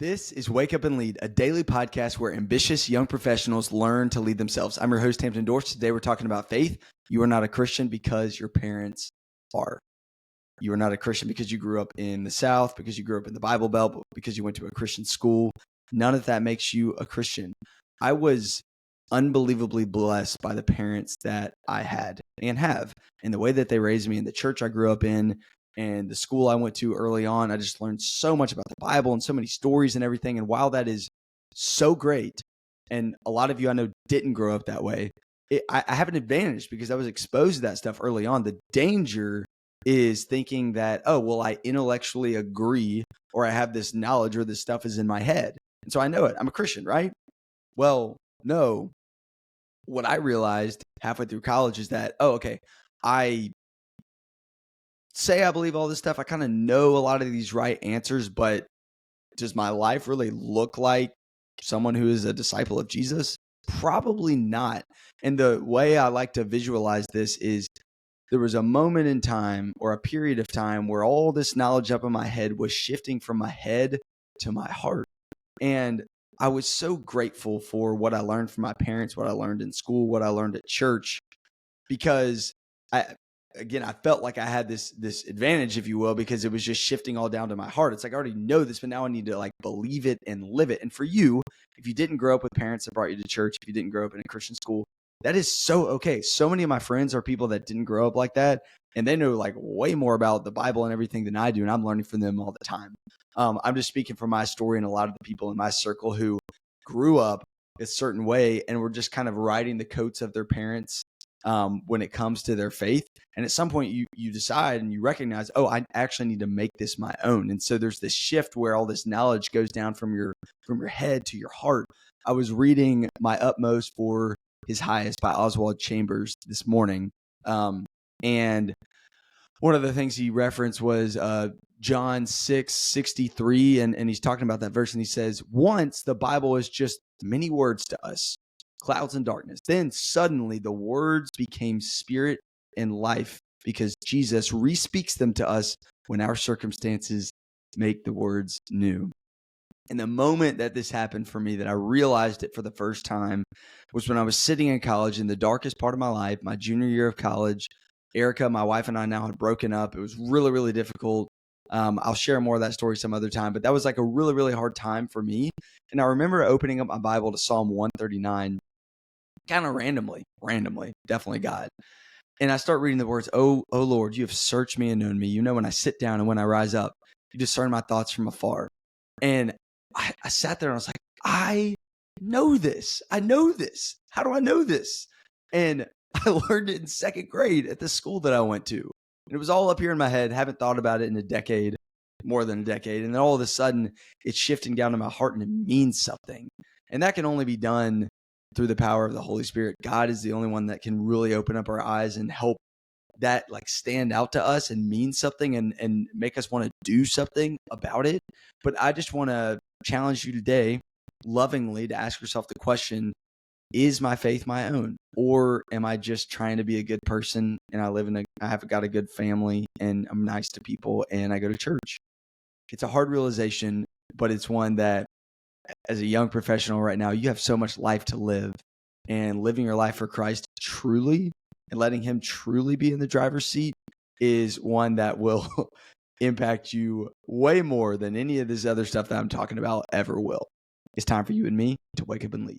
This is Wake Up and Lead, a daily podcast where ambitious young professionals learn to lead themselves. I'm your host, Hampton Dorsch. Today we're talking about faith. You are not a Christian because your parents are. You are not a Christian because you grew up in the South, because you grew up in the Bible Belt, because you went to a Christian school. None of that makes you a Christian. I was unbelievably blessed by the parents that I had and have, and the way that they raised me in the church I grew up in, and the school I went to early on. I just learned so much about the Bible and so many stories and everything. And while that is so great, and a lot of you I know didn't grow up that way, I have an advantage because I was exposed to that stuff early on. The danger is thinking that, oh, well, I intellectually agree, or I have this knowledge, or this stuff is in my head. And so I know it. I'm a Christian, right? Well, no. What I realized halfway through college is that, oh, okay, I say I believe all this stuff. I kind of know a lot of these right answers, but does my life really look like someone who is a disciple of Jesus? Probably not. And the way I like to visualize this is there was a moment in time, or a period of time, where all this knowledge up in my head was shifting from my head to my heart. And I was so grateful for what I learned from my parents, what I learned in school, what I learned at church, because I felt like I had this advantage, if you will, because it was just shifting all down to my heart. It's like, I already know this, but now I need to believe it and live it. And for you, if you didn't grow up with parents that brought you to church, if you didn't grow up in a Christian school, that is so okay. So many of my friends are people that didn't grow up like that, and they know way more about the Bible and everything than I do, and I'm learning from them all the time. I'm just speaking from my story and a lot of the people in my circle who grew up a certain way and were just kind of riding the coats of their parents when it comes to their faith. And at some point you decide and you recognize, oh, I actually need to make this my own. And so there's this shift where all this knowledge goes down from your head to your heart. I was reading My Utmost for His Highest by Oswald Chambers this morning. And one of the things he referenced was John 6:63. And he's talking about that verse. And he says, once the Bible is just many words to us, clouds and darkness. Then suddenly the words became spirit and life, because Jesus re-speaks them to us when our circumstances make the words new. And the moment that this happened for me, that I realized it for the first time, was when I was sitting in college in the darkest part of my life, my junior year of college. Erica, my wife, and I now had broken up. It was really, really difficult. I'll share more of that story some other time, but that was a really, really hard time for me. And I remember opening up my Bible to Psalm 139, kind of randomly, definitely God. And I start reading the words, oh Lord, you have searched me and known me. You know when I sit down and when I rise up. You discern my thoughts from afar. And I sat there and I was like, I know this. I know this. How do I know this? And I learned it in second grade at the school that I went to. And it was all up here in my head. Haven't thought about it in a decade, more than a decade. And then all of a sudden, it's shifting down to my heart and it means something. And that can only be done through the power of the Holy Spirit. God is the only one that can really open up our eyes and help that stand out to us and mean something and make us want to do something about it. But I just want to challenge you today, lovingly, to ask yourself the question, is my faith my own? Or am I just trying to be a good person, and I have got a good family, and I'm nice to people, and I go to church? It's a hard realization, but it's one that, as a young professional right now, you have so much life to live, and living your life for Christ truly and letting Him truly be in the driver's seat is one that will impact you way more than any of this other stuff that I'm talking about ever will. It's time for you and me to wake up and lead.